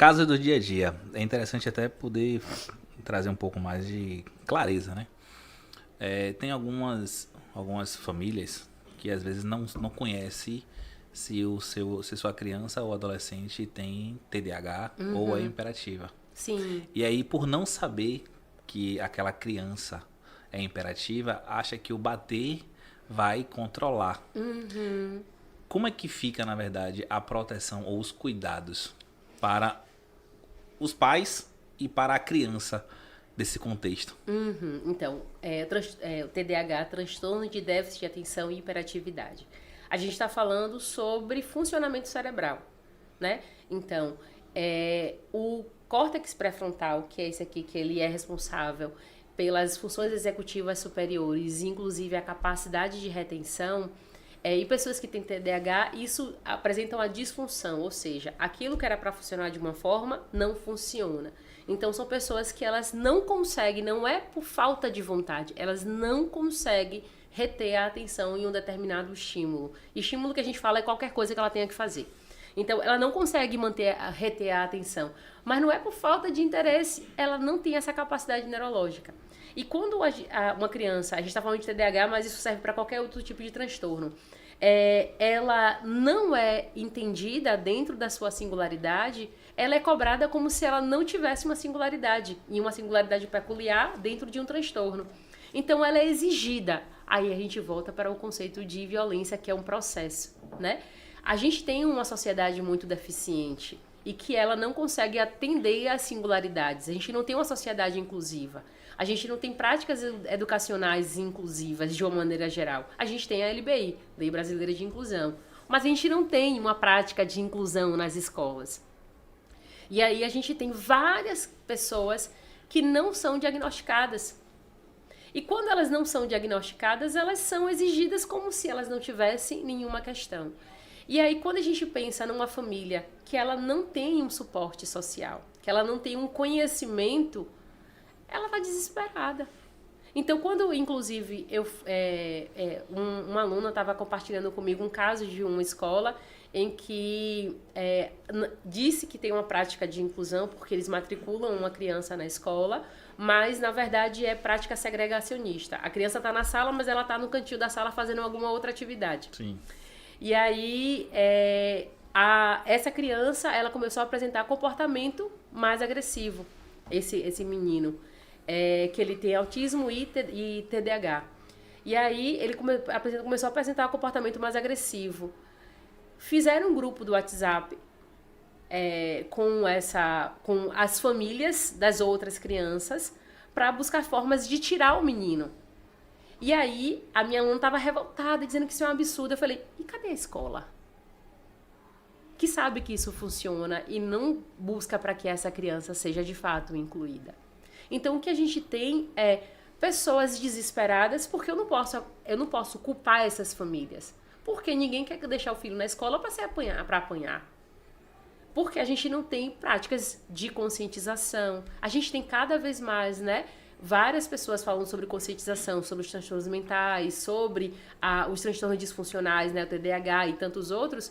Casos do dia a dia. É interessante até poder trazer um pouco mais de clareza, né? Tem algumas famílias que às vezes não conhecem se sua criança ou adolescente tem TDAH ou é imperativa. Sim. E aí, por não saber que aquela criança é imperativa, acha que o bater vai controlar. Como é que fica, na verdade, a proteção ou os cuidados para os pais e para a criança desse contexto? Então, o TDAH, transtorno de déficit de atenção e hiperatividade. A gente está falando sobre funcionamento cerebral, né? Então, o córtex pré-frontal, que é esse aqui, que ele é responsável pelas funções executivas superiores, inclusive a capacidade de retenção, e pessoas que têm TDAH, isso apresentam a disfunção, ou seja, aquilo que era para funcionar de uma forma, não funciona. Então, são pessoas que elas não conseguem, não é por falta de vontade, elas não conseguem reter a atenção em um determinado estímulo. Estímulo que a gente fala é qualquer coisa que ela tenha que fazer. Então, ela não consegue reter a atenção. Mas não é por falta de interesse, ela não tem essa capacidade neurológica. E quando uma criança, a gente está falando de TDAH, mas isso serve para qualquer outro tipo de transtorno, ela não é entendida dentro da sua singularidade, ela é cobrada como se ela não tivesse uma singularidade, e uma singularidade peculiar dentro de um transtorno. Então, ela é exigida. Aí a gente volta para o conceito de violência, que é um processo, né? A gente tem uma sociedade muito deficiente e que ela não consegue atender às singularidades. A gente não tem uma sociedade inclusiva. A gente não tem práticas educacionais inclusivas de uma maneira geral. A gente tem a LBI, Lei Brasileira de Inclusão. Mas a gente não tem uma prática de inclusão nas escolas. E aí a gente tem várias pessoas que não são diagnosticadas. E quando elas não são diagnosticadas, elas são exigidas como se elas não tivessem nenhuma questão. E aí, quando a gente pensa numa família que ela não tem um suporte social, que ela não tem um conhecimento, ela está desesperada. Então, quando, inclusive, uma aluna estava compartilhando comigo um caso de uma escola em que disse que tem uma prática de inclusão porque eles matriculam uma criança na escola, mas, na verdade, é prática segregacionista. A criança está na sala, mas ela está no cantinho da sala fazendo alguma outra atividade. Sim. E aí, essa criança, ela começou a apresentar comportamento mais agressivo, esse menino, que ele tem autismo e TDAH. E aí, ele começou a apresentar um comportamento mais agressivo. Fizeram um grupo do WhatsApp com as famílias das outras crianças para buscar formas de tirar o menino. E aí, a minha aluna estava revoltada, dizendo que isso é um absurdo. Eu falei, e cadê a escola? Que sabe que isso funciona e não busca para que essa criança seja de fato incluída. Então, o que a gente tem é pessoas desesperadas, porque eu não posso culpar essas famílias. Porque ninguém quer deixar o filho na escola para apanhar. Porque a gente não tem práticas de conscientização. A gente tem cada vez mais, né? Várias pessoas falam sobre conscientização, sobre os transtornos mentais, sobre os transtornos disfuncionais, né, o TDAH e tantos outros,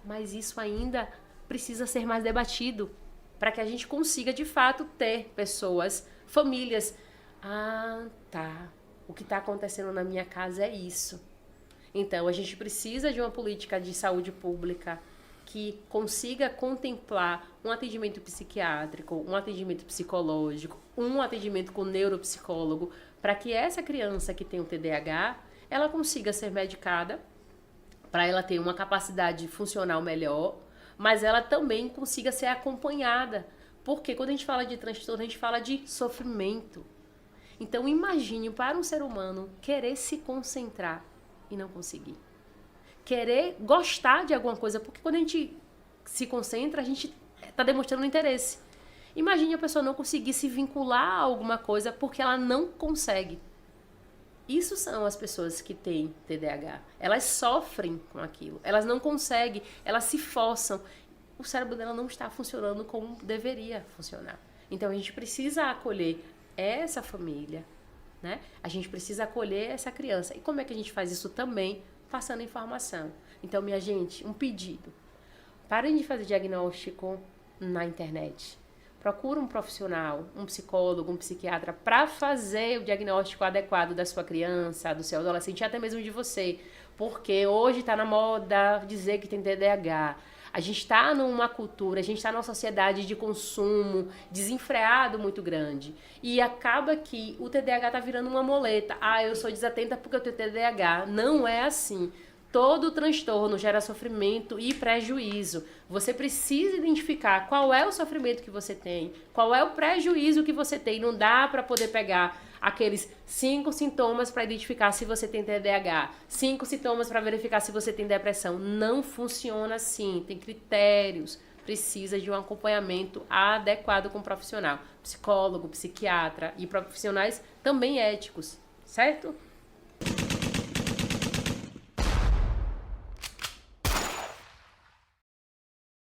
mas isso ainda precisa ser mais debatido para que a gente consiga, de fato, ter pessoas, famílias. O que está acontecendo na minha casa é isso. Então, a gente precisa de uma política de saúde pública que consiga contemplar um atendimento psiquiátrico, um atendimento psicológico, um atendimento com neuropsicólogo, para que essa criança que tem o TDAH, ela consiga ser medicada, para ela ter uma capacidade funcional melhor, mas ela também consiga ser acompanhada, porque quando a gente fala de transtorno, a gente fala de sofrimento. Então, imagine para um ser humano querer se concentrar e não conseguir. Querer gostar de alguma coisa, porque quando a gente se concentra, a gente está demonstrando interesse. Imagine a pessoa não conseguir se vincular a alguma coisa porque ela não consegue. Isso são as pessoas que têm TDAH. Elas sofrem com aquilo. Elas não conseguem, elas se forçam. O cérebro dela não está funcionando como deveria funcionar. Então a gente precisa acolher essa família, né? A gente precisa acolher essa criança. E como é que a gente faz isso também? Passando informação. Então, minha gente, um pedido. Parem de fazer diagnóstico na internet. Procura um profissional, um psicólogo, um psiquiatra, para fazer o diagnóstico adequado da sua criança, do seu adolescente, até mesmo de você. Porque hoje está na moda dizer que tem TDAH. A gente está numa cultura, a gente está numa sociedade de consumo desenfreado muito grande. E acaba que o TDAH está virando uma muleta. Ah, eu sou desatenta porque eu tenho TDAH. Não é assim. Todo transtorno gera sofrimento e prejuízo. Você precisa identificar qual é o sofrimento que você tem, qual é o prejuízo que você tem. Não dá para poder pegar aqueles 5 sintomas para identificar se você tem TDAH, 5 sintomas para verificar se você tem depressão. Não funciona assim. Tem critérios. Precisa de um acompanhamento adequado com um profissional. Psicólogo, psiquiatra e profissionais também éticos, certo?